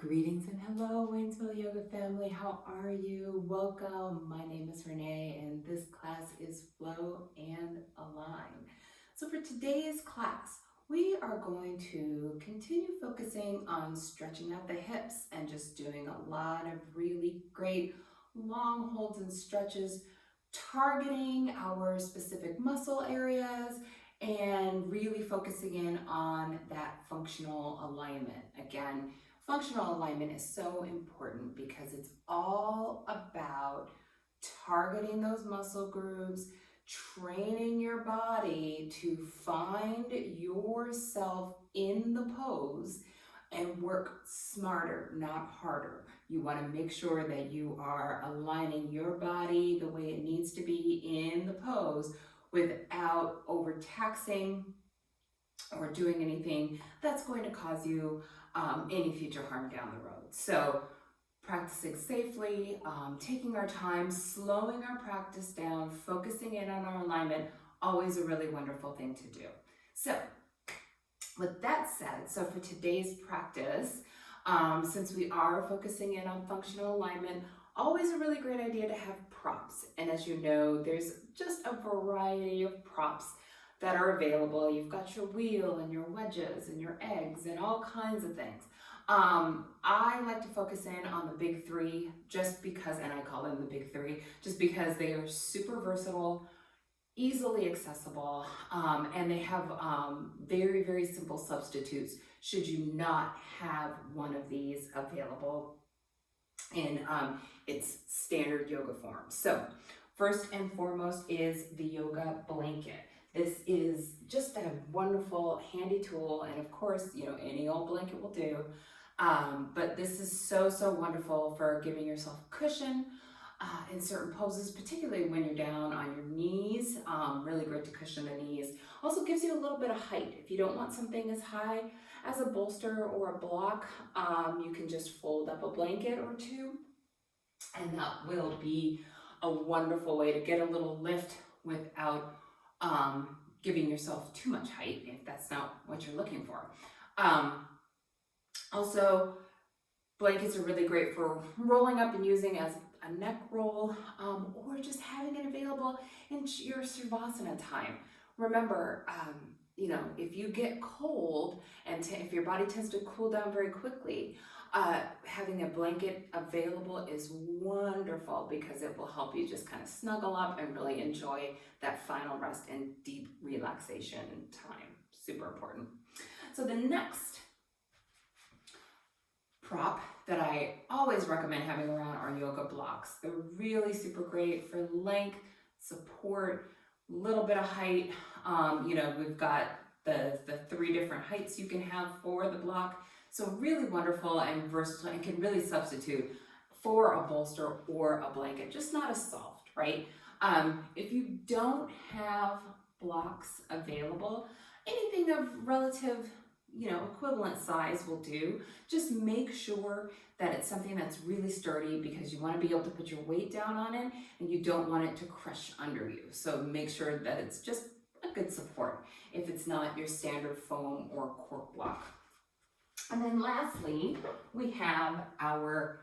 Greetings and hello, Waynesville Yoga family. How are you? Welcome. My name is Renee, and this class is Flow and Align. So for today's class, we are going to continue focusing on stretching out the hips and just doing a lot of really great long holds and stretches, targeting our specific muscle areas and really focusing in on that functional alignment. Again, functional alignment is so important because it's all about targeting those muscle groups, training your body to find yourself in the pose and work smarter, not harder. You want to make sure that you are aligning your body the way it needs to be in the pose without overtaxing or doing anything that's going to cause you any future harm down the road. So practicing safely, taking our time, slowing our practice down, focusing in on our alignment, always a really wonderful thing to do. So with that said, so for today's practice, since we are focusing in on functional alignment, always a really great idea to have props. And as you know, there's just a variety of props that are available. You've got your wheel and your wedges and your eggs and all kinds of things. I like to focus in on the big three just because, and I call them the big three, just because they are super versatile, easily accessible, and they have very, very simple substitutes should you not have one of these available in its standard yoga form. So first and foremost is the yoga blanket. This is just a wonderful, handy tool, and of course, you know, any old blanket will do. But this is so wonderful for giving yourself cushion in certain poses, particularly when you're down on your knees. Really great to cushion the knees. Also gives you a little bit of height. If you don't want something as high as a bolster or a block, you can just fold up a blanket or two, and that will be a wonderful way to get a little lift without giving yourself too much height if that's not what you're looking for. Also, blankets are really great for rolling up and using as a neck roll, or just having it available in your Savasana time. Remember, you know, if you get cold and if your body tends to cool down very quickly, having a blanket available is wonderful because it will help you just kind of snuggle up and really enjoy that final rest and deep relaxation time. Super important. So the next prop that I always recommend having around are yoga blocks. They're really super great for length, support, a little bit of height. You know, we've got the three different heights you can have for the block. So really wonderful and versatile, and can really substitute for a bolster or a blanket, just not as soft, right? If you don't have blocks available, anything of relative, you know, equivalent size will do. Just make sure that it's something that's really sturdy because you want to be able to put your weight down on it and you don't want it to crush under you. So make sure that it's just a good support if it's not your standard foam or cork block. And then lastly, we have our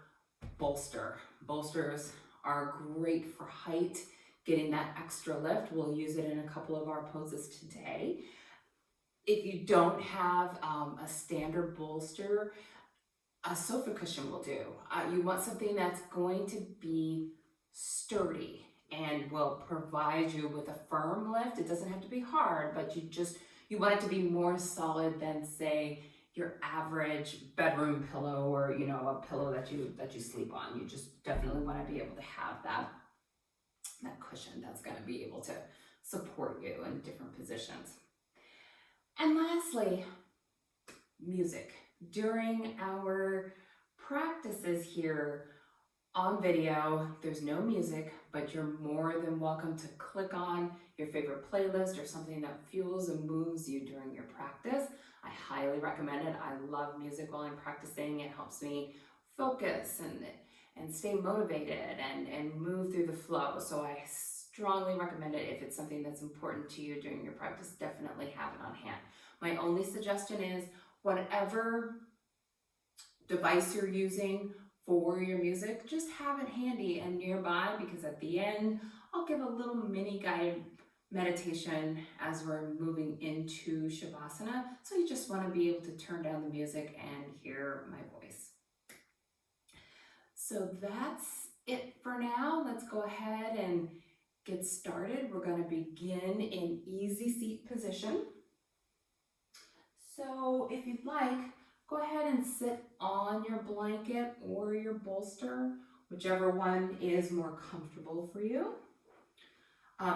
bolster. Bolsters are great for height, getting that extra lift. We'll use it in a couple of our poses today. If you don't have a standard bolster, a sofa cushion will do. You want something that's going to be sturdy and will provide you with a firm lift. It doesn't have to be hard, but you want it to be more solid than, say, your average bedroom pillow or, you know, a pillow that you sleep on. You just definitely want to be able to have that cushion that's going to be able to support you in different positions. And lastly, music. During our practices here on video, there's no music, but you're more than welcome to click on your favorite playlist or something that fuels and moves you during your practice. I highly recommend it. I love music while I'm practicing. It helps me focus and stay motivated and move through the flow. So I strongly recommend it. If it's something that's important to you during your practice, definitely have it on hand. My only suggestion is whatever device you're using for your music, just have it handy and nearby, because at the end, I'll give a little mini guided meditation as we're moving into Shavasana. So you just want to be able to turn down the music and hear my voice. So that's it for now. Let's go ahead and get started. We're going to begin in easy seat position. So if you'd like, go ahead and sit on your blanket or your bolster, whichever one is more comfortable for you.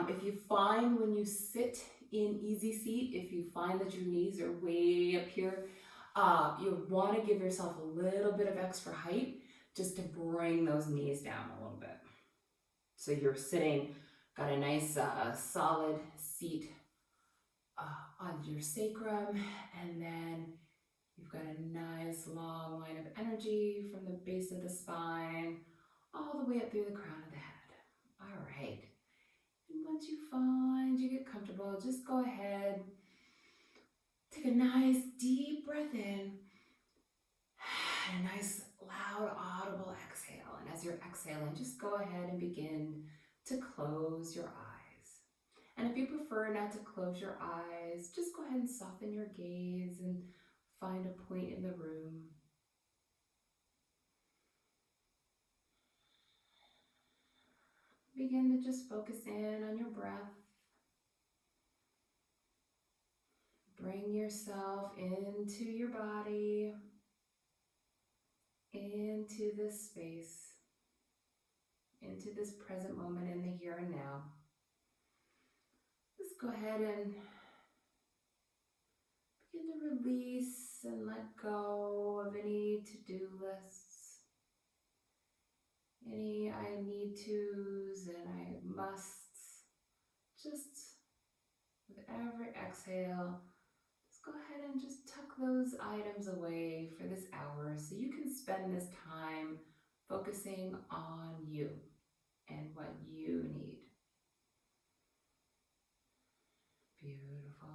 If you find when you sit in easy seat, if you find that your knees are way up here, you want to give yourself a little bit of extra height just to bring those knees down a little bit. So you're sitting, got a nice solid seat on your sacrum, and then you've got a nice long line of energy from the base of the spine all the way up through the crown of the head. All right. And once you find you get comfortable, just go ahead, take a nice deep breath in, and a nice loud audible exhale. And as you're exhaling, just go ahead and begin to close your eyes. And if you prefer not to close your eyes, just go ahead and soften your gaze and find a point in the room. Begin to just focus in on your breath. Bring yourself into your body, into this space, into this present moment in the here and now. Just go ahead and begin to release and let go of any to-do lists, any I need tos and I musts. Just with every exhale, just go ahead and just tuck those items away for this hour so you can spend this time focusing on you and what you need. Beautiful.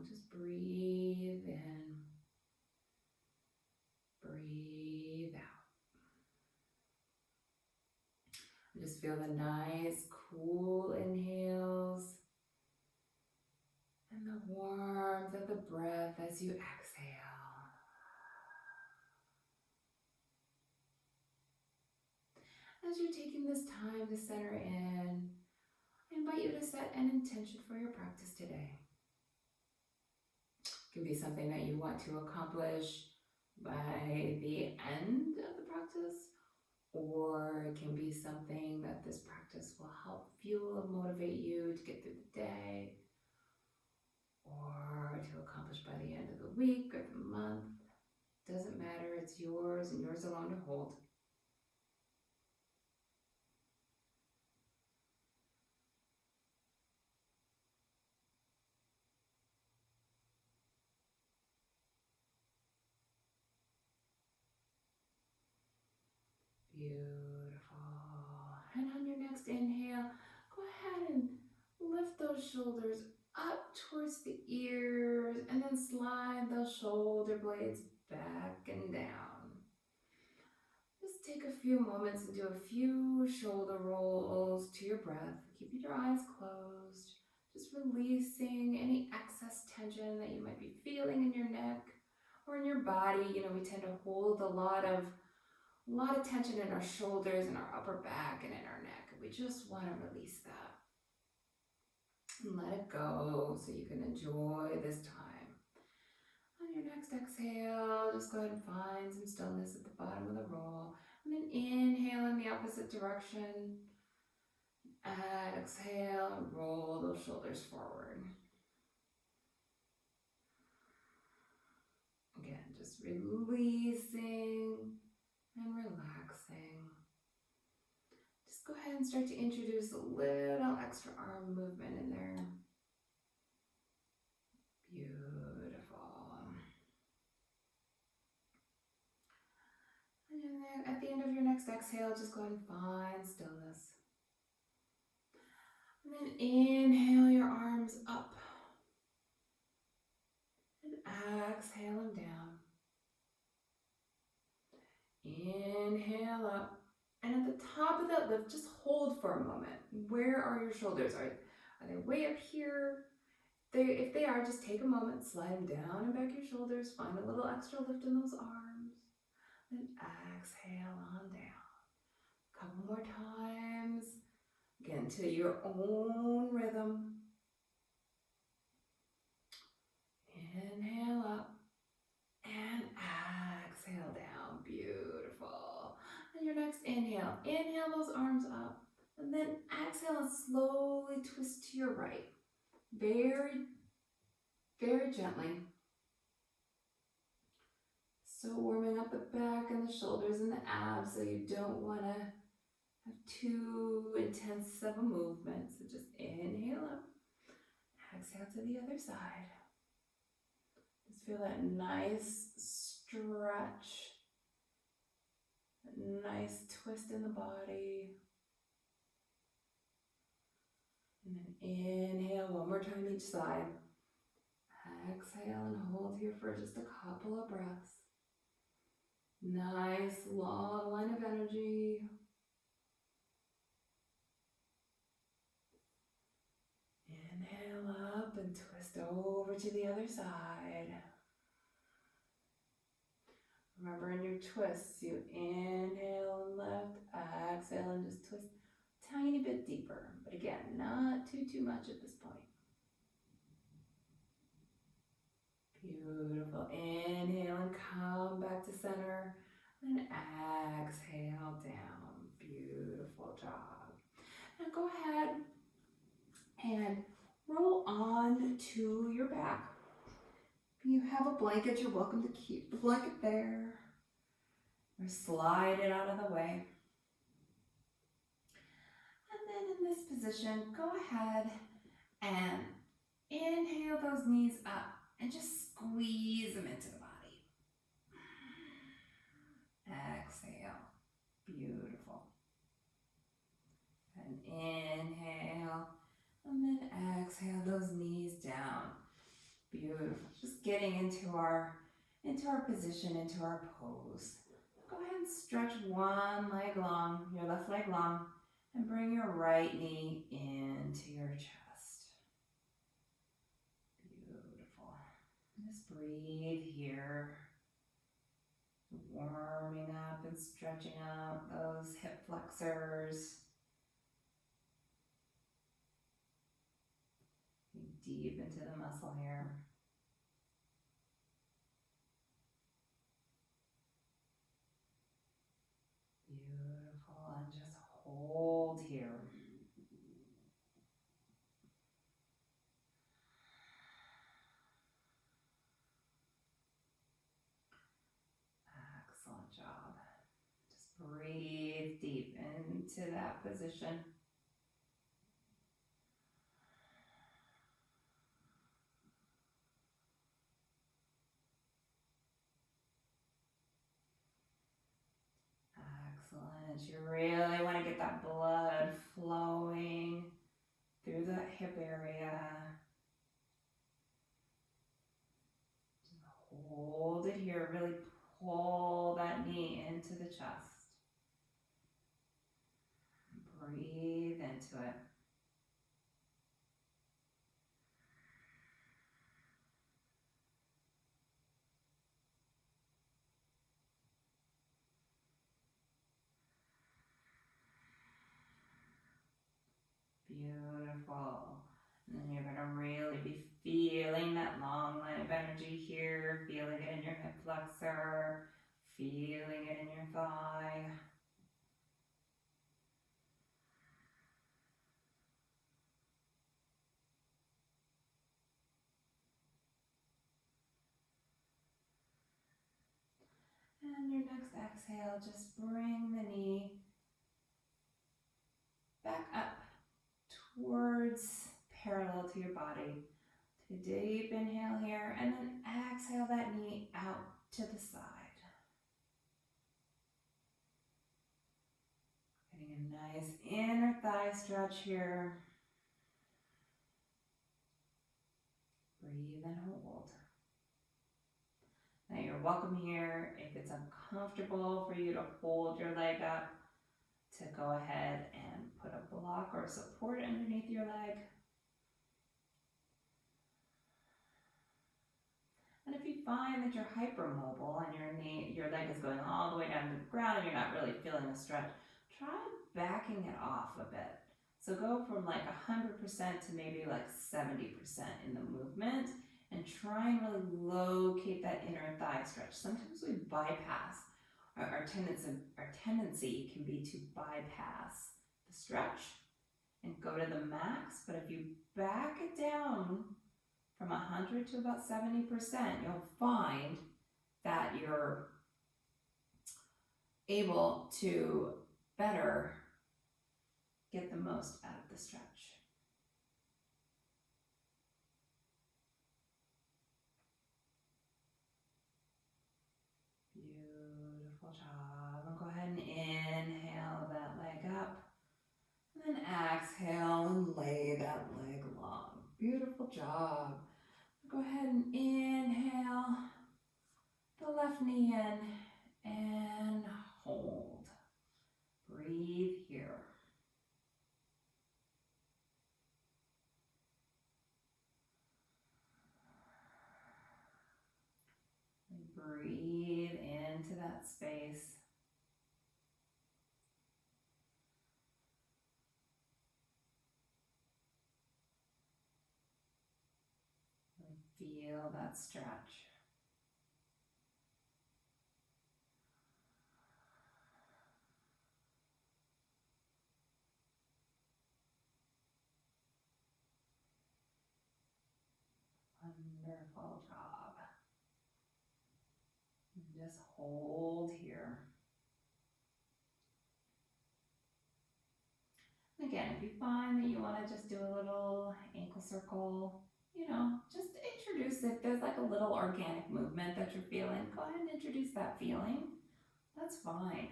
Just breathe in, breathe out. And just feel the nice, cool inhales and the warmth of the breath as you exhale. As you're taking this time to center in, I invite you to set an intention for your practice today. It can be something that you want to accomplish by the end of the practice, or it can be something that this practice will help fuel and motivate you to get through the day, or to accomplish by the end of the week or the month. Doesn't matter, it's yours and yours alone to hold. Beautiful. And on your next inhale, go ahead and lift those shoulders up towards the ears and then slide those shoulder blades back and down. Just take a few moments and do a few shoulder rolls to your breath. Keep your eyes closed. Just releasing any excess tension that you might be feeling in your neck or in your body. You know, we tend to hold a lot of tension in our shoulders and our upper back and in our neck. We just want to release that and let it go so you can enjoy this time. On your next exhale, just go ahead and find some stillness at the bottom of the roll. And then inhale in the opposite direction. Exhale and roll those shoulders forward. Again, just releasing and relaxing. Just go ahead and start to introduce a little extra arm movement in there. Beautiful. And then at the end of your next exhale, just go ahead and find stillness. And then inhale your arms up. And exhale them down. Inhale up. And at the top of that lift, just hold for a moment. Where are your shoulders? Are they way up here? If they are, just take a moment, slide them down and back your shoulders. Find a little extra lift in those arms. Then exhale on down. A couple more times. Again, to your own rhythm. Inhale up and exhale down. Beautiful. And your next inhale. Inhale those arms up. And then exhale and slowly twist to your right. Very, very gently. So warming up the back and the shoulders and the abs, so you don't want to have too intense of a movement. So just inhale up, exhale to the other side. Just feel that nice stretch, that nice twist in the body. And then inhale one more time each side. Exhale and hold here for just a couple of breaths. Nice long line of energy. Inhale up and twist over to the other side. Remember, in your twists, you inhale and lift, exhale and just twist a tiny bit deeper. But again, not too much at this point. Beautiful. Inhale and come back to center. And exhale down. Beautiful job. Now go ahead and roll on to your back. If you have a blanket, you're welcome to keep the blanket there. Or slide it out of the way. And then in this position, go ahead and inhale those knees up and just squeeze them into the body. Exhale. Beautiful. And inhale. And then exhale those knees down. Beautiful. Just getting into our position, into our pose. Go ahead and stretch one leg long, your left leg long, and bring your right knee into your chest. Beautiful. Just breathe here. Warming up and stretching out those hip flexors. Deep into the muscle here. Beautiful. And just hold here. Excellent job. Just breathe deep into that position. Excellent. You really want to get that blood flowing through that hip area. Just hold it here. Really pull that knee into the chest. Breathe into it. Beautiful. And then you're going to really be feeling that long line of energy here, feeling it in your hip flexor, feeling it in your thigh. And your next exhale, just bring the knee back up towards parallel to your body. Take a deep inhale here, and then exhale that knee out to the side. Getting a nice inner thigh stretch here. Breathe and hold. Now you're welcome here if it's uncomfortable comfortable for you to hold your leg up, to go ahead and put a block or support underneath your leg. And if you find that you're hypermobile and your leg is going all the way down to the ground and you're not really feeling a stretch, try backing it off a bit. So go from like 100% to maybe like 70% in the movement, and try and really locate that inner thigh stretch. Sometimes we bypass. Our tendency can be to bypass the stretch and go to the max, but if you back it down from 100 to about 70%, you'll find that you're able to better get the most out of the stretch. Beautiful job. And go ahead and inhale that leg up. And then exhale and lay that leg long. Beautiful job. Go ahead and inhale the left knee in and hold. Breathe here. Breathe into that space. Feel that stretch. Wonderful job. Just hold here. Again, if you find that you want to just do a little ankle circle, just introduce it. There's like a little organic movement that you're feeling. Go ahead and introduce that feeling. That's fine.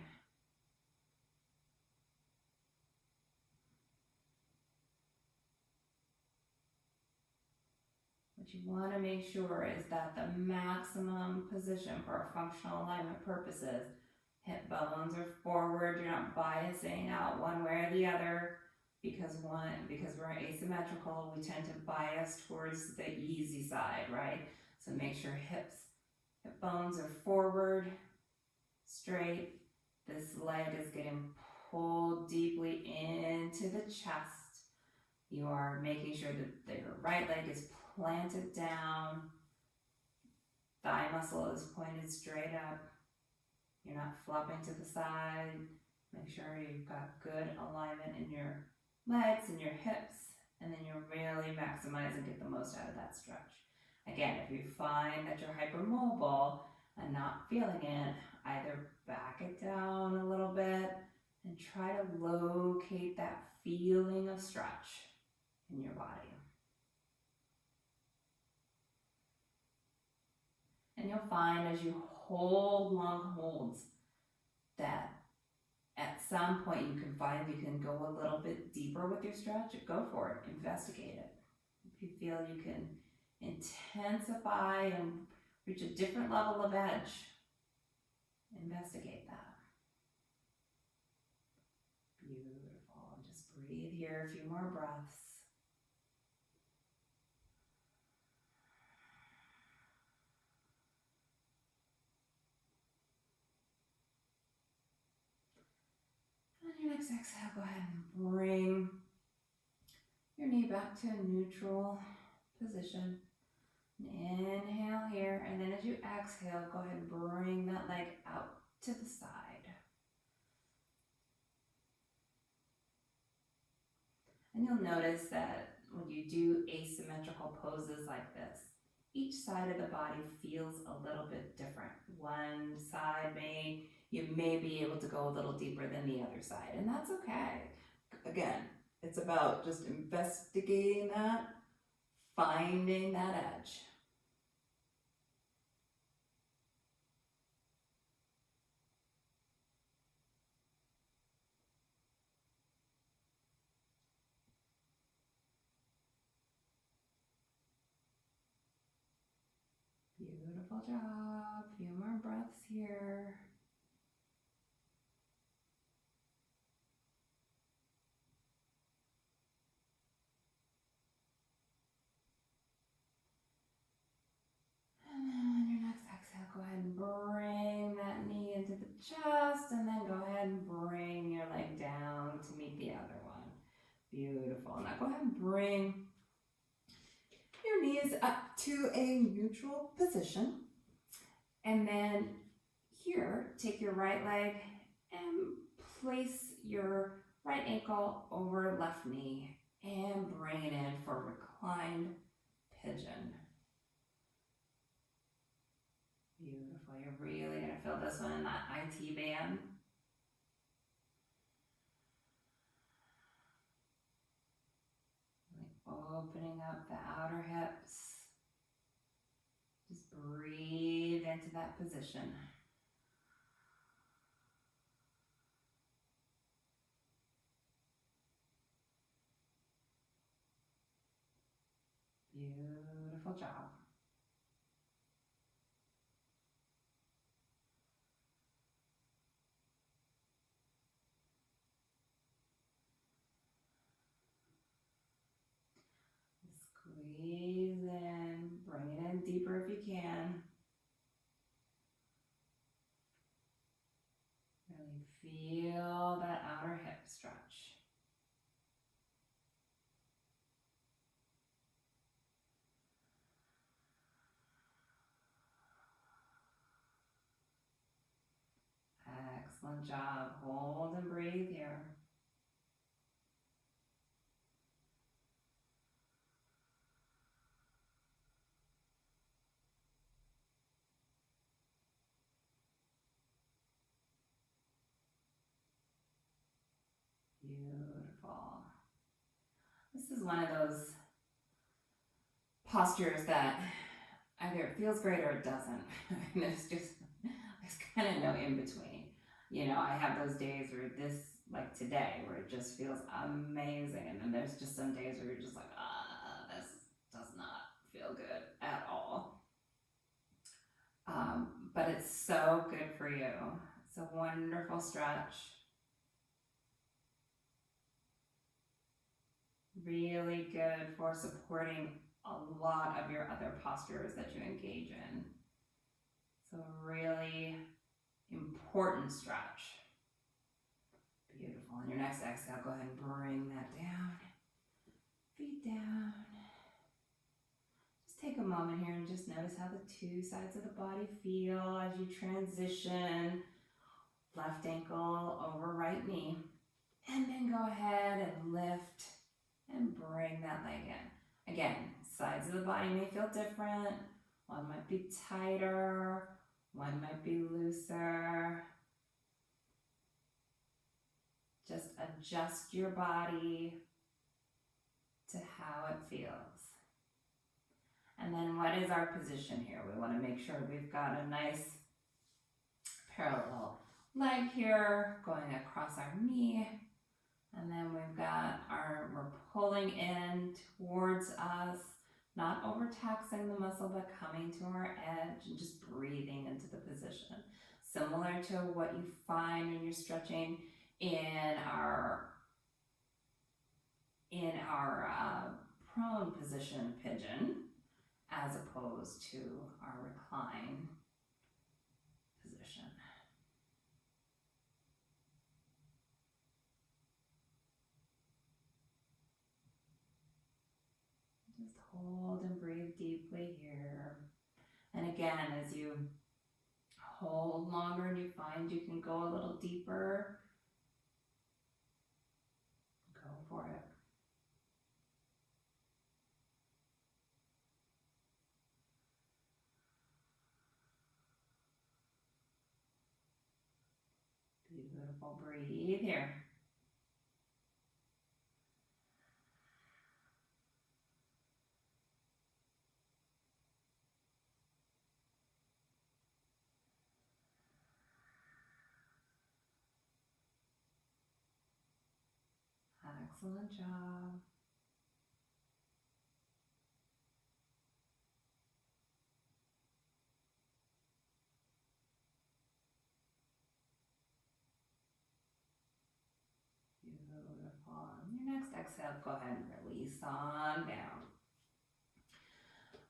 What you want to make sure is that the maximum position for functional alignment purposes, hip bones are forward. You're not biasing out one way or the other. Because we're asymmetrical, we tend to bias towards the easy side, right? So make sure hip bones are forward, straight. This leg is getting pulled deeply into the chest. You are making sure that your right leg is planted down. Thigh muscle is pointed straight up. You're not flopping to the side. Make sure you've got good alignment in your legs and your hips, and then you're really maximize and get the most out of that stretch. Again, if you find that you're hypermobile and not feeling it, either back it down a little bit and try to locate that feeling of stretch in your body. And you'll find as you hold long holds that at some point you can find you can go a little bit deeper with your stretch. Go for it. Investigate it. If you feel you can intensify and reach a different level of edge, investigate that. Beautiful. And just breathe here a few more breaths. On your next exhale, go ahead and bring your knee back to a neutral position. Inhale here, and then as you exhale, go ahead and bring that leg out to the side. And you'll notice that when you do asymmetrical poses like this, each side of the body feels a little bit different. One side you may be able to go a little deeper than the other side, and that's okay. Again, it's about just investigating that, finding that edge. Beautiful job. A few more breaths here. chest, and then go ahead and bring your leg down to meet the other one. Beautiful. Now go ahead and bring your knees up to a neutral position. And then here, take your right leg and place your right ankle over left knee and bring it in for reclined pigeon. Beautiful. You're really going to feel this one in that IT band. Opening up the outer hips. Just breathe into that position. Beautiful job. Squeeze in, bring it in deeper if you can. Really feel that outer hip stretch. Excellent job. Hold and breathe here. Beautiful. This is one of those postures that either it feels great or it doesn't. there's kind of no in between. You know, I have those days where like today, where it just feels amazing. And then there's just some days where you're just like, this does not feel good at all. But it's so good for you. It's a wonderful stretch. Really good for supporting a lot of your other postures that you engage in. So really important stretch. Beautiful. On your next exhale, go ahead and bring that down. Feet down. Just take a moment here and just notice how the two sides of the body feel as you transition left ankle over right knee. And then go ahead and lift and bring that leg in. Again, sides of the body may feel different. One might be tighter, one might be looser. Just adjust your body to how it feels. And then what is our position here? We want to make sure we've got a nice parallel leg here going across our knee. And then we're pulling in towards us, not overtaxing the muscle, but coming to our edge and just breathing into the position. Similar to what you find when you're stretching in our prone position pigeon, as opposed to our recline position. Just hold and breathe deeply here. And again, as you hold longer and you find you can go a little deeper, go for it. Beautiful. Breathe here. Excellent job. Beautiful. On your next exhale, go ahead and release on down.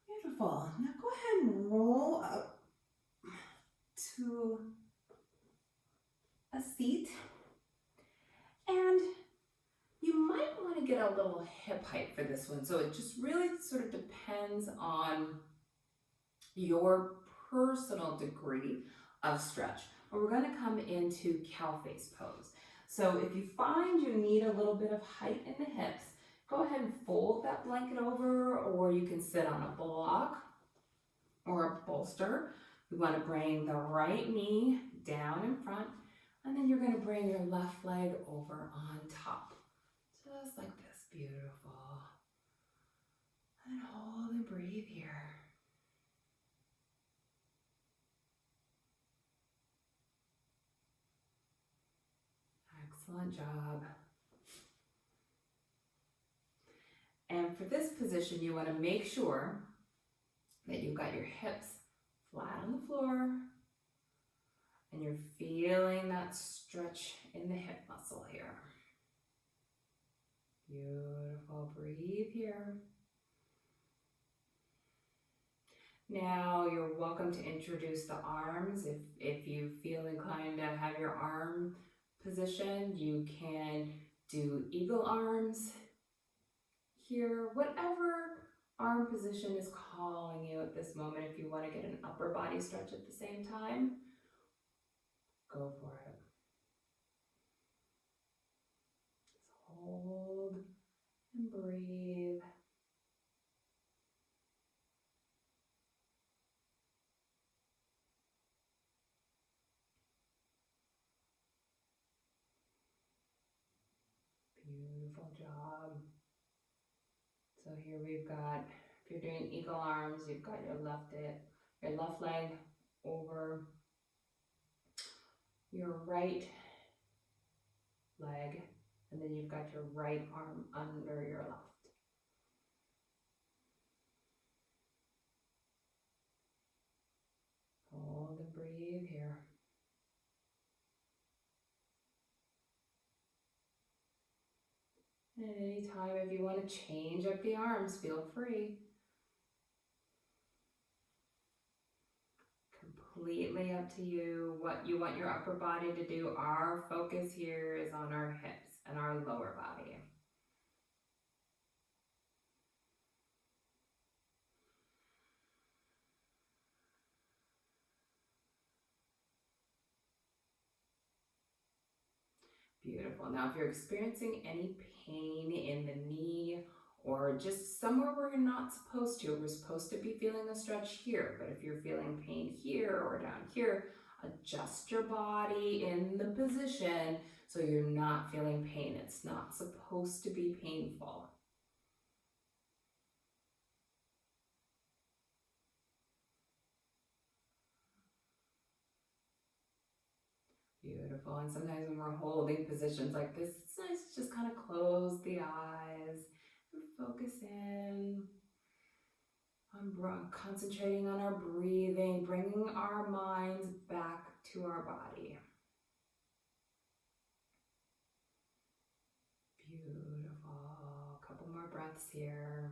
Beautiful. Now go ahead and roll up to a seat. And you might want to get a little hip height for this one. So it just really sort of depends on your personal degree of stretch. But we're going to come into cow face pose. So if you find you need a little bit of height in the hips, go ahead and fold that blanket over, or you can sit on a block or a bolster. We want to bring the right knee down in front, and then you're going to bring your left leg over on top. Just like this. Beautiful. And hold and breathe here. Excellent job. And for this position, you want to make sure that you've got your hips flat on the floor and you're feeling that stretch in the hip muscle here. Beautiful. Breathe here. Now you're welcome to introduce the arms. If you feel inclined to have your arm position, you can do eagle arms here, whatever arm position is calling you at this moment. If you want to get an upper body stretch at the same time, go for it. Just hold and breathe. Beautiful job. So here we've got, if you're doing eagle arms, you've got your left leg over your right leg, and then you've got your right arm under your left. Hold and breathe here. And at any time, if you want to change up the arms, feel free. Completely up to you what you want your upper body to do. Our focus here is on our hips and our lower body. Beautiful. Now, if you're experiencing any pain in the knee or just somewhere where you're not supposed to, we're supposed to be feeling a stretch here, but if you're feeling pain here or down here, adjust your body in the position so you're not feeling pain. It's not supposed to be painful. Beautiful. And sometimes when we're holding positions like this, it's nice to just kind of close the eyes and focus in on concentrating on our breathing, bringing our minds back to our body. Beautiful. A couple more breaths here.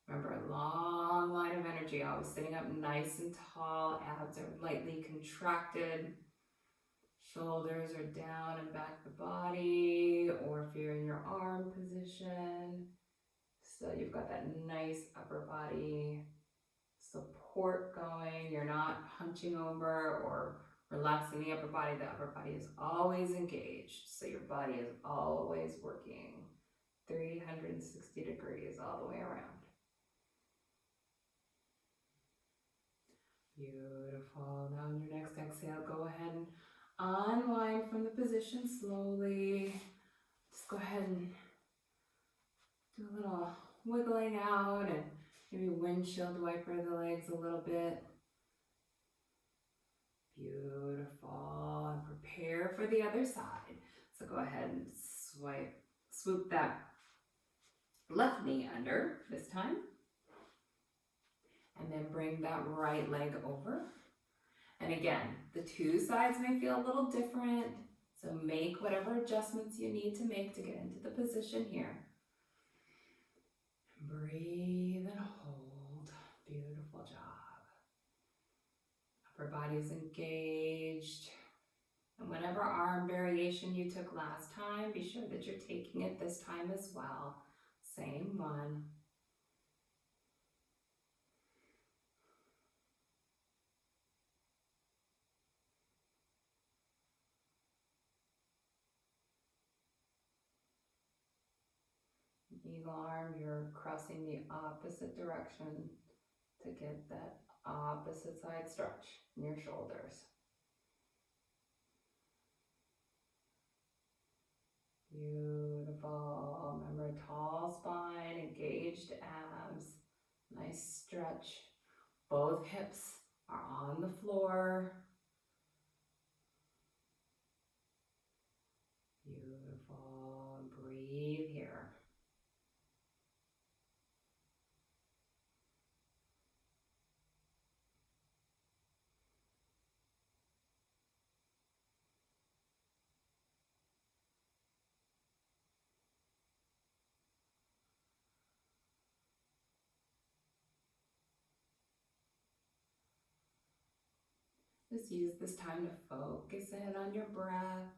Remember, a long line of energy, always sitting up nice and tall, abs are lightly contracted, shoulders are down and back the body, or if you're in your arm position, so you've got that nice upper body support going. You're not hunching over or relaxing the upper body. The upper body is always engaged, so your body is always working 360 degrees all the way around. Beautiful. Now on your next exhale, go ahead and unwind from the position slowly. Just go ahead and do a little wiggling out and maybe windshield wiper the legs a little bit. Beautiful. And prepare for the other side. So go ahead and swoop that left knee under this time. And then bring that right leg over. And again, the two sides may feel a little different, so make whatever adjustments you need to make to get into the position here. Breathe and hold. Beautiful job. Upper body's engaged. And whatever arm variation you took last time, be sure that you're taking it this time as well. Same one. Eagle arm, you're crossing the opposite direction to get that opposite side stretch in your shoulders. Beautiful. Remember, tall spine, engaged abs, nice stretch. Both hips are on the floor. Beautiful. Breathe here. Just use this time to focus in on your breath,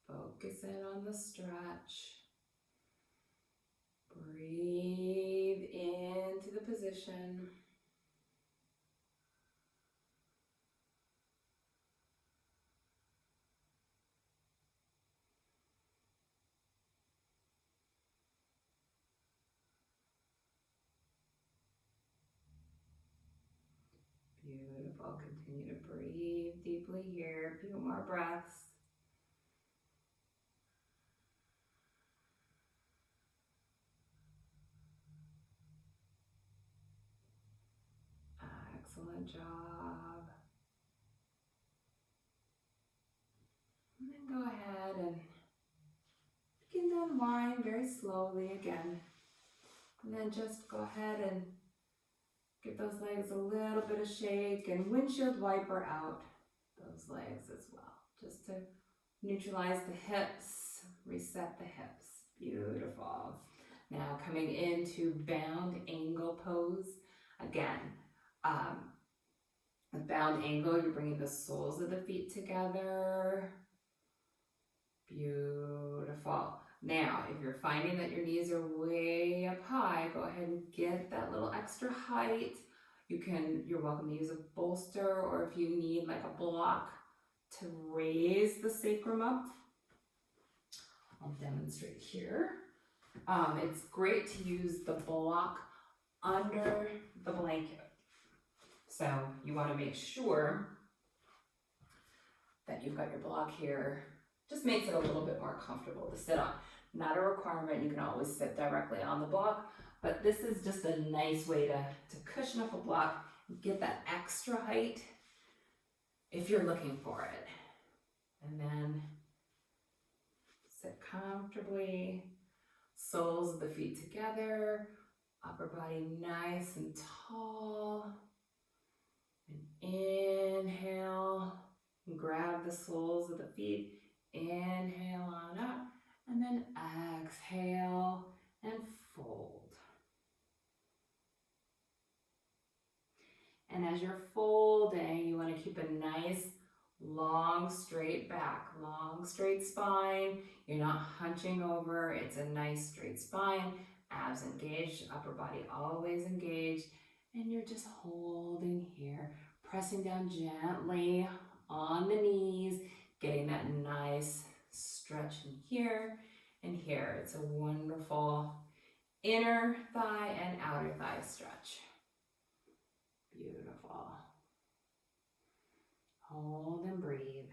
focus in on the stretch. Breathe into the position. Beautiful. Continue to breathe deeply here. A few more breaths. Excellent job. And then go ahead and begin to unwind very slowly again. And then just go ahead and give those legs a little bit of shake and windshield wiper out those legs as well. Just to neutralize the hips, reset the hips. Beautiful. Now coming into bound angle pose. Again, a bound angle, you're bringing the soles of the feet together. Beautiful. Now, if you're finding that your knees are way up high, go ahead and get that little extra height. You're welcome to use a bolster, or if you need like a block to raise the sacrum up. I'll demonstrate here. It's great to use the block under the blanket. So you want to make sure that you've got your block here. Just makes it a little bit more comfortable to sit on. Not a requirement, you can always sit directly on the block, but this is just a nice way to cushion up a block and get that extra height if you're looking for it. And then sit comfortably, soles of the feet together, upper body nice and tall. And inhale, grab the soles of the feet. Inhale on up, and then exhale and fold. And as you're folding, you want to keep a nice long straight back, long straight spine. You're not hunching over, it's a nice straight spine, abs engaged, upper body always engaged, and you're just holding here, pressing down gently on the knees, getting that nice stretch in here and here. It's a wonderful inner thigh and outer thigh stretch. Beautiful. Hold and breathe.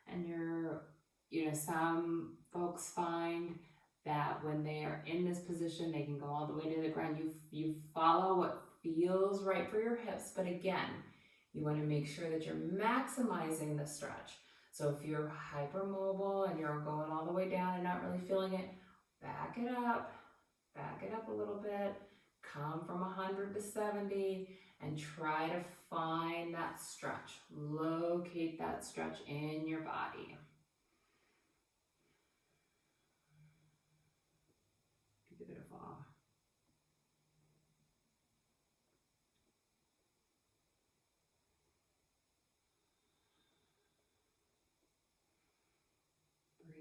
And some folks find that when they are in this position, they can go all the way to the ground. You follow what feels right for your hips, but again, you want to make sure that you're maximizing the stretch. So if you're hypermobile and you're going all the way down and not really feeling it, back it up a little bit, come from 100 to 70 and try to find that stretch. Locate that stretch in your body.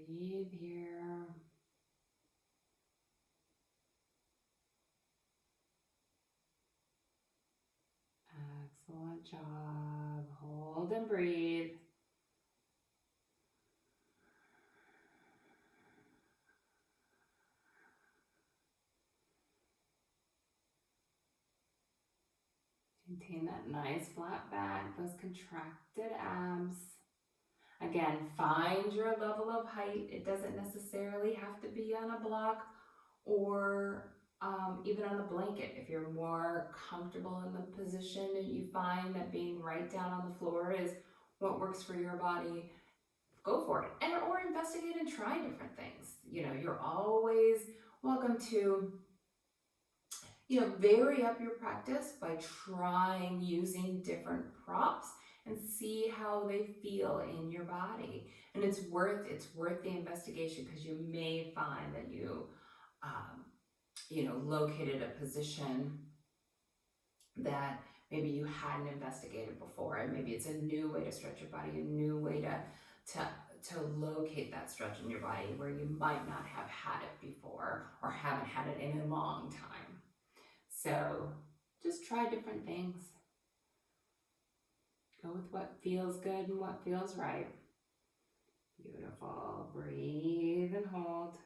Breathe here. Excellent job. Hold and breathe. Maintain that nice flat back, those contracted abs. Again, find your level of height. It doesn't necessarily have to be on a block or even on a blanket. If you're more comfortable in the position and you find that being right down on the floor is what works for your body, go for it. And or investigate and try different things. You know, you're always welcome to vary up your practice by trying using different props and see how they feel in your body. And it's worth the investigation, because you may find that you located a position that maybe you hadn't investigated before, and maybe it's a new way to stretch your body, a new way to locate that stretch in your body where you might not have had it before or haven't had it in a long time. So just try different things. Go with what feels good and what feels right. Beautiful. Breathe and hold.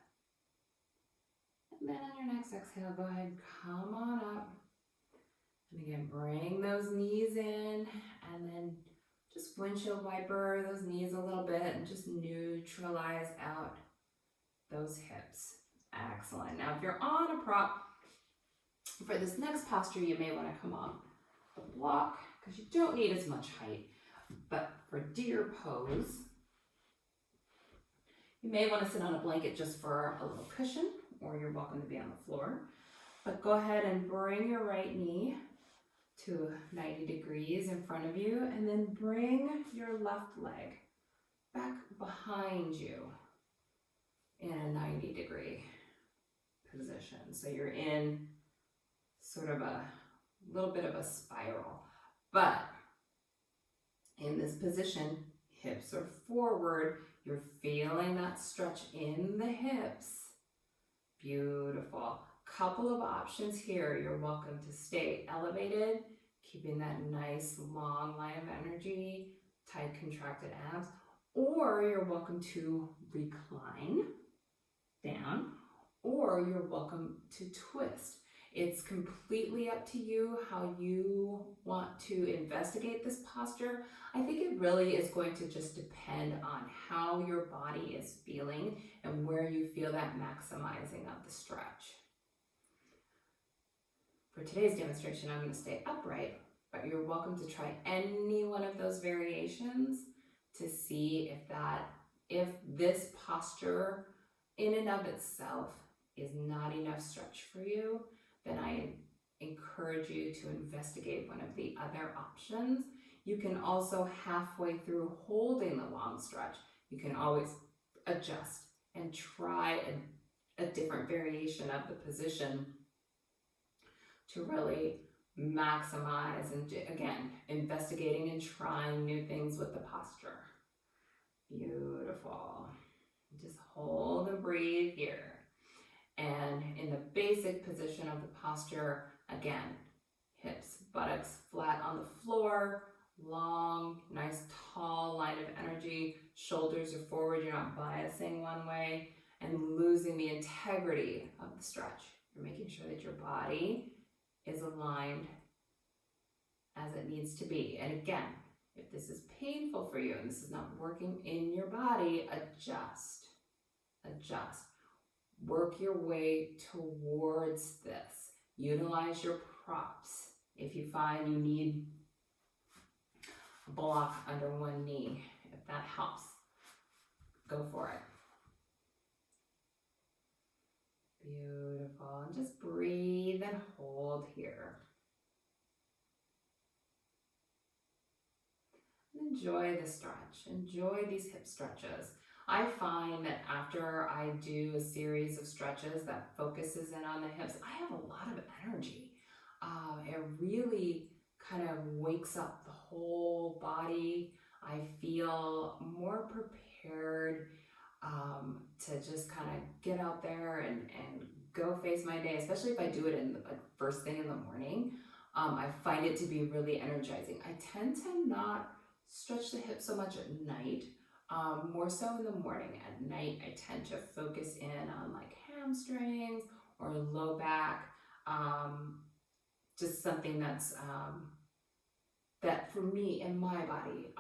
And then on your next exhale, go ahead, come on up. And again, bring those knees in, and then just windshield wiper those knees a little bit and just neutralize out those hips. Excellent. Now, if you're on a prop, for this next posture, you may want to come off the block because you don't need as much height. But for deer pose, you may want to sit on a blanket just for a little cushion, or you're welcome to be on the floor. But go ahead and bring your right knee to 90 degrees in front of you, and then bring your left leg back behind you in a 90-degree position. So you're in sort of a little bit of a spiral. But in this position, hips are forward. You're feeling that stretch in the hips. Beautiful. Couple of options here. You're welcome to stay elevated, keeping that nice long line of energy, tight contracted abs, or you're welcome to recline down, or you're welcome to twist. It's completely up to you how you want to investigate this posture. I think it really is going to just depend on how your body is feeling and where you feel that maximizing of the stretch. For today's demonstration, I'm going to stay upright, but you're welcome to try any one of those variations to see if this posture in and of itself is not enough stretch for you. Then I encourage you to investigate one of the other options. You can also, halfway through holding the long stretch, you can always adjust and try a different variation of the position to really maximize, and again, investigating and trying new things with the posture. Beautiful. Just hold and breathe here. And in the basic position of the posture, again, hips, buttocks flat on the floor, long, nice, tall line of energy, shoulders are forward, you're not biasing one way, and losing the integrity of the stretch. You're making sure that your body is aligned as it needs to be. And again, if this is painful for you and this is not working in your body, adjust. Work your way towards this. Utilize your props. If you find you need a block under one knee, if that helps, go for it. Beautiful. And just breathe and hold here. And enjoy the stretch. Enjoy these hip stretches. I find that after I do a series of stretches that focuses in on the hips, I have a lot of energy. It really kind of wakes up the whole body. I feel more prepared to just kind of get out there and go face my day, especially if I do it in the first thing in the morning. I find it to be really energizing. I tend to not stretch the hips so much at night, more so in the morning. At night, I tend to focus in on like hamstrings or low back, just something that's that for me in my body,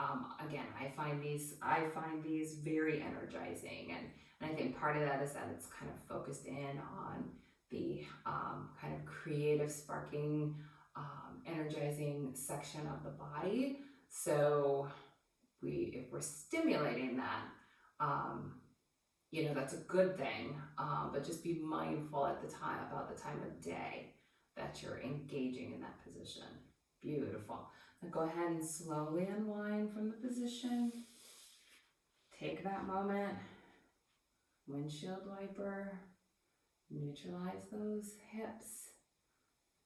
again, I find these very energizing, and I think part of that is that it's kind of focused in on the kind of creative, sparking, energizing section of the body. So if we're stimulating that, that's a good thing, but just be mindful about the time of day that you're engaging in that position. Beautiful. Now go ahead and slowly unwind from the position. Take that moment. Windshield wiper. Neutralize those hips.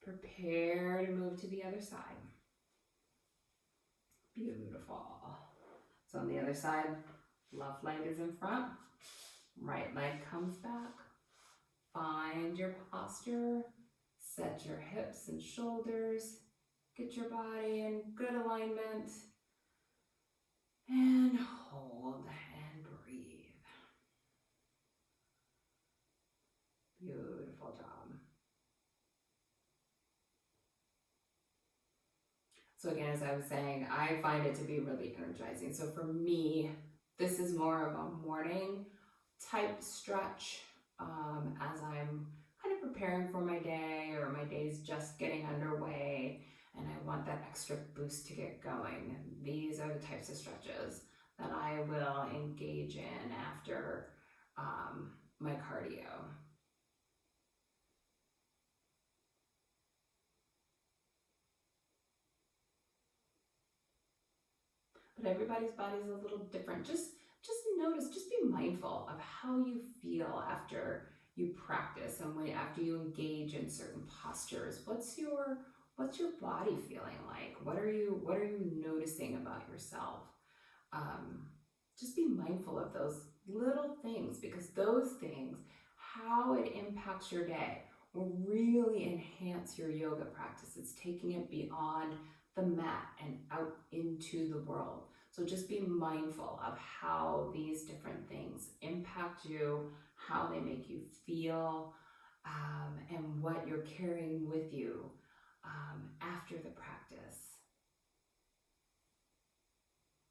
Prepare to move to the other side. Beautiful. So on the other side, left leg is in front. Right leg comes back. Find your posture. Set your hips and shoulders. Get your body in good alignment. And hold and breathe. Beautiful job. So again, as I was saying, I find it to be really energizing. So for me, this is more of a morning type stretch as I'm kind of preparing for my day, or my day's just getting underway and I want that extra boost to get going. And these are the types of stretches that I will engage in after my cardio. But everybody's body is a little different. Just notice, just be mindful of how you feel after you practice and after you engage in certain postures. What's your body feeling like? What are you noticing about yourself? Just be mindful of those little things, because those things, how it impacts your day, will really enhance your yoga practice. It's taking it beyond the mat and out into the world. So just be mindful of how these different things impact you, how they make you feel, and what you're carrying with you after the practice.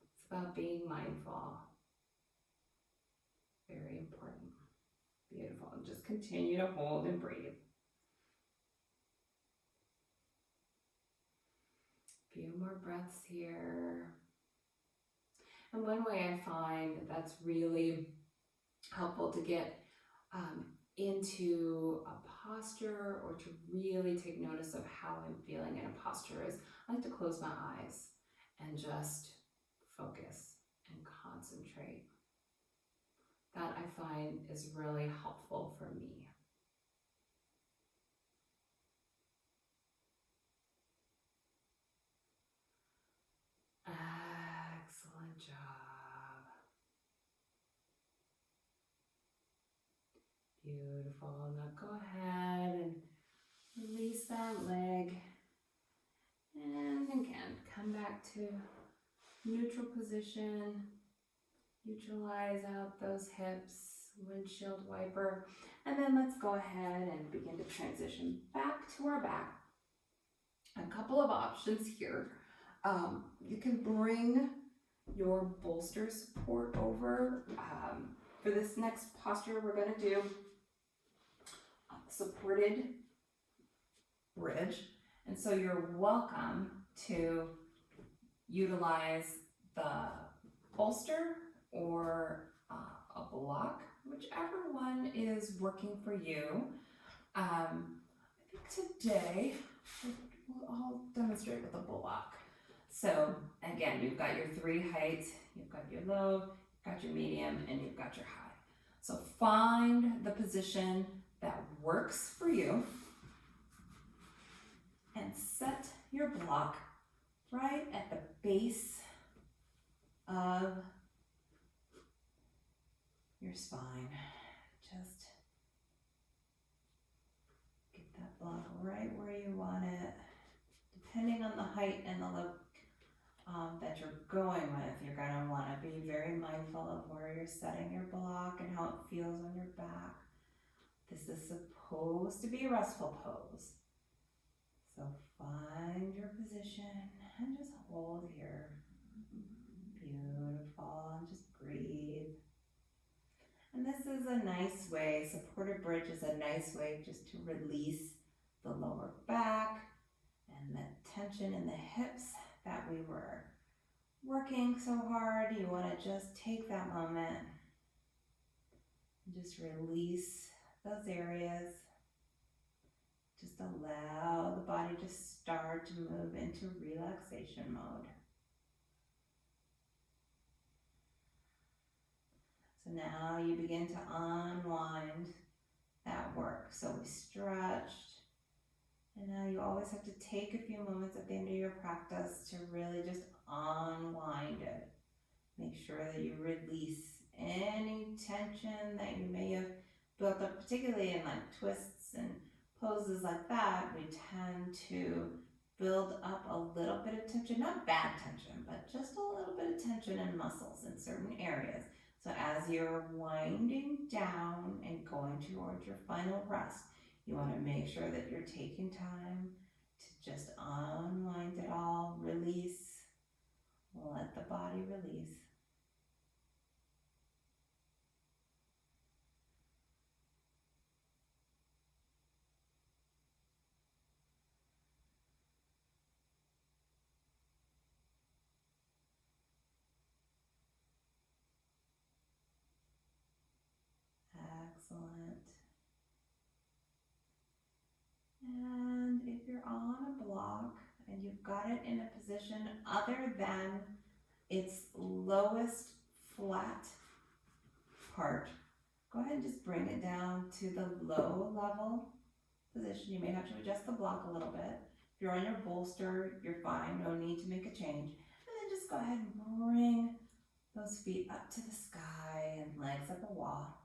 It's about being mindful. Very important. Beautiful. And just continue to hold and breathe. A few more breaths here. And one way I find that's really helpful to get into a posture, or to really take notice of how I'm feeling in a posture, is I like to close my eyes and just focus and concentrate. That I find is really helpful for me. Excellent job. Beautiful. Now go ahead and release that leg. And again, come back to neutral position. Neutralize out those hips, windshield wiper. And then let's go ahead and begin to transition back to our back. A couple of options here. You can bring your bolster support over. For this next posture, we're going to do supported bridge. And so you're welcome to utilize the bolster or a block, whichever one is working for you. I think today I'll demonstrate with a block. So again, you've got your three heights. You've got your low, got your medium, and you've got your high. So find the position that works for you and set your block right at the base of your spine. Just get that block right where you want it. Depending on the height and the look that you're going with, you're going to want to be very mindful of where you're setting your block and how it feels on your back. This is supposed to be a restful pose. So find your position and just hold here. Beautiful, and just breathe. And this is a nice way, supported bridge is a nice way just to release the lower back and the tension in the hips that we were working so hard. You want to just take that moment and just release those areas. Just allow the body to start to move into relaxation mode. So now you begin to unwind that work. So we stretched, and now you always have to take a few moments at the end of your practice to really just unwind it. Make sure that you release any tension that you may have built up, particularly in like twists and poses like that. We tend to build up a little bit of tension, not bad tension, but just a little bit of tension in muscles in certain areas. So as you're winding down and going towards your final rest, you want to make sure that you're taking time to just unwind it all, release, let the body release. Excellent. And if you're on a block and you've got it in a position other than its lowest flat part, go ahead and just bring it down to the low level position. You may have to adjust the block a little bit. If you're on your bolster, you're fine, no need to make a change. And then just go ahead and bring those feet up to the sky and legs up a wall.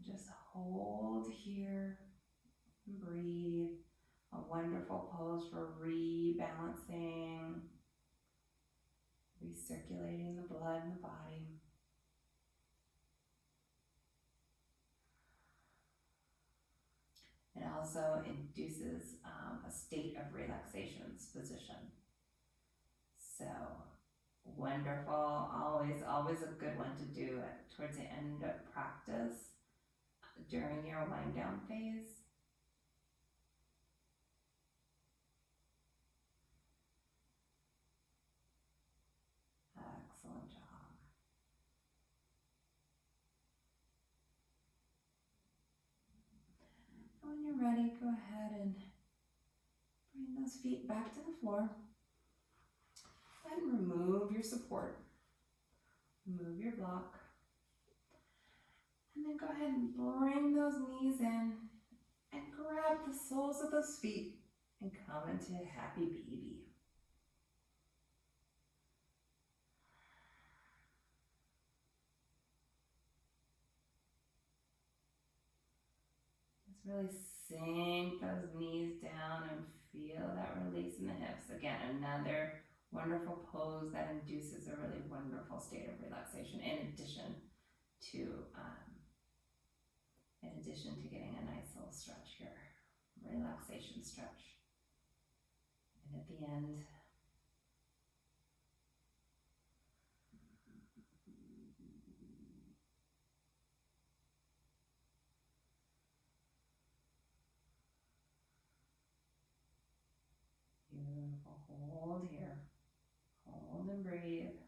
Just hold here and breathe. A wonderful pose for rebalancing, recirculating the blood in the body. It also induces a state of relaxation's position. So wonderful, always a good one to do towards the end of practice during your wind down phase. Excellent job. When you're ready, go ahead and bring those feet back to the floor. Go ahead and remove your support. Remove your block. And then go ahead and bring those knees in and grab the soles of those feet and come into happy baby. Just really sink those knees down and feel that release in the hips. Again, another wonderful pose that induces a really wonderful state of relaxation in addition to getting a nice little stretch here. Relaxation stretch. And at the end, beautiful. Hold here. Hold and breathe.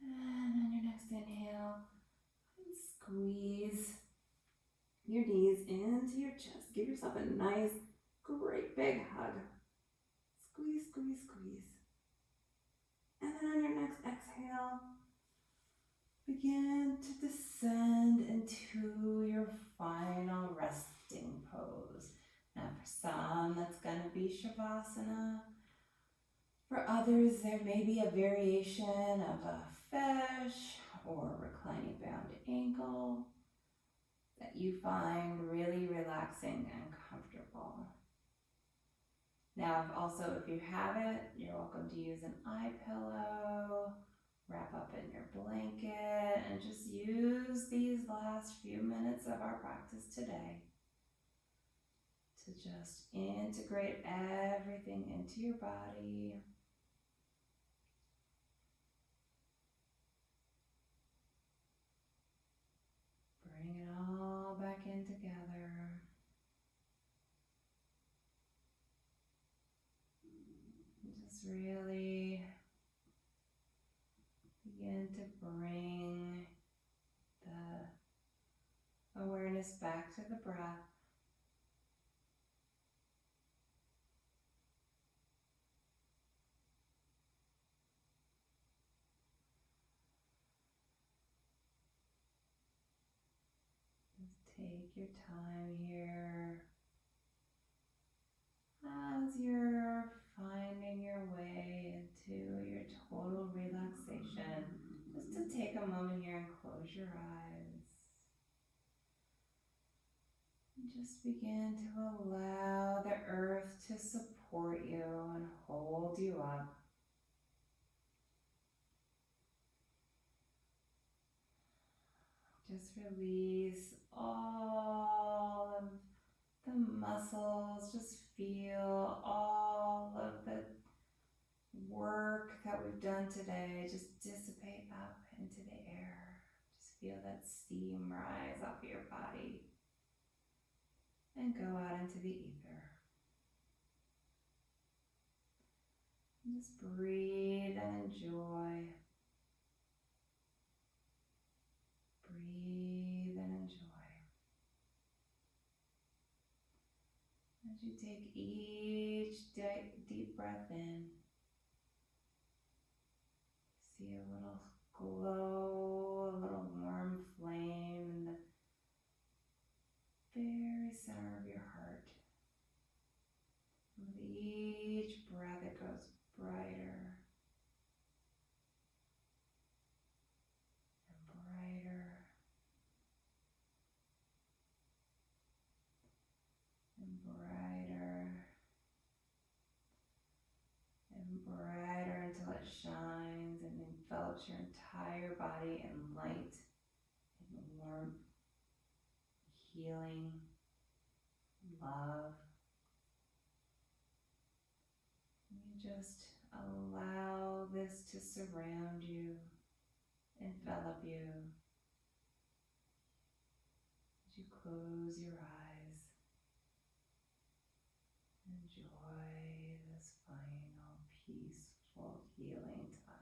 And on your next inhale, squeeze your knees into your chest. Give yourself a nice, great big hug. Squeeze, squeeze, squeeze. And then on your next exhale, begin to descend into your final resting pose. Now for some, that's going to be Shavasana. For others, there may be a variation of a fish or reclining bound ankle that you find really relaxing and comfortable. Now, if you have it, you're welcome to use an eye pillow, wrap up in your blanket, and just use these last few minutes of our practice today to just integrate everything into your body. Bring it all back in together. Just really begin to bring the awareness back to the breath. Just take your time here as you're finding your way into your total relaxation. Just to take a moment here and close your eyes. And just begin to allow the earth to support you and hold you up. Just release all of the muscles. Just feel all of the work that we've done today just dissipate up into the air. Just feel that steam rise off of your body and go out into the ether. And just breathe and enjoy. Breathe and enjoy. As you take each deep breath in, see a little glow, a little warm flame in the very center of your heart. With each breath, it goes brighter and brighter and brighter and brighter until it shines and envelops your entire body in light and warmth, healing, love. And you just allow this to surround you, envelop you as you close your eyes. Enjoy this final peaceful healing time.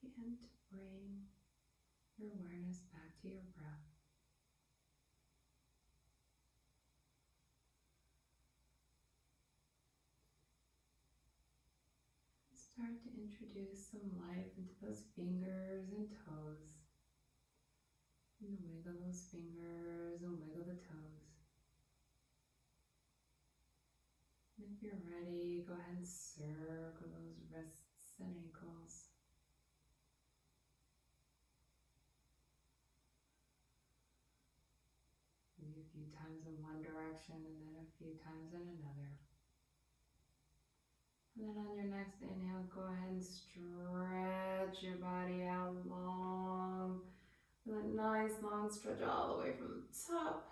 begin to bring your awareness back to your breath. Start to introduce some life into those fingers and toes. And wiggle those fingers and wiggle the toes. And if you're ready, go ahead and circle those wrists and ankles. Maybe a few times in one direction and then a few times in another. And then on your next inhale, go ahead and stretch your body out long. Feel a nice long stretch all the way from the top,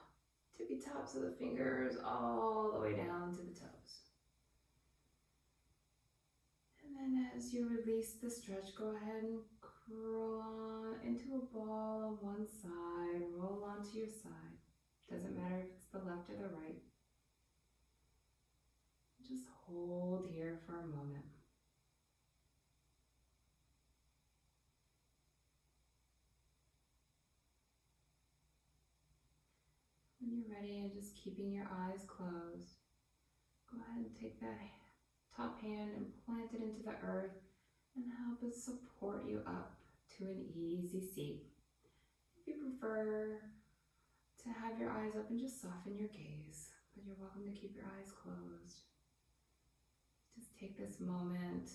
tippy tops of the fingers, all the way down to the toes. And then as you release the stretch, go ahead and curl on into a ball on one side, roll onto your side. Doesn't matter if it's the left or the right. Just hold here for a moment. When you're ready and just keeping your eyes closed, go ahead and take that top hand and plant it into the earth and help it support you up to an easy seat. If you prefer to have your eyes open, just soften your gaze, but you're welcome to keep your eyes closed. Just take this moment,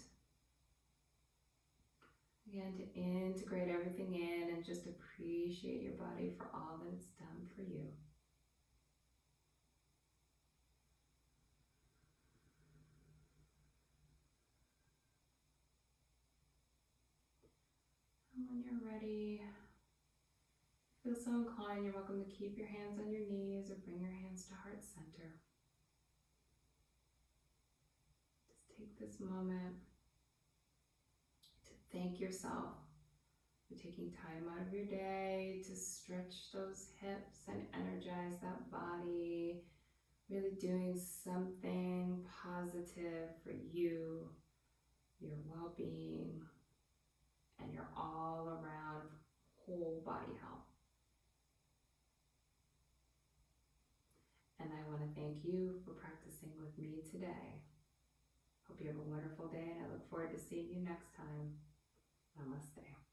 again, to integrate everything in and just appreciate your body for all that it's done for you. And when you're ready, feel so inclined, you're welcome to keep your hands on your knees or bring your hands to heart center. Just take this moment to thank yourself for taking time out of your day to stretch those hips and energize that body, really doing something positive for you, your well-being, and your all-around whole body health. And I want to thank you for practicing with me today. Hope you have a wonderful day, and I look forward to seeing you next time. Namaste.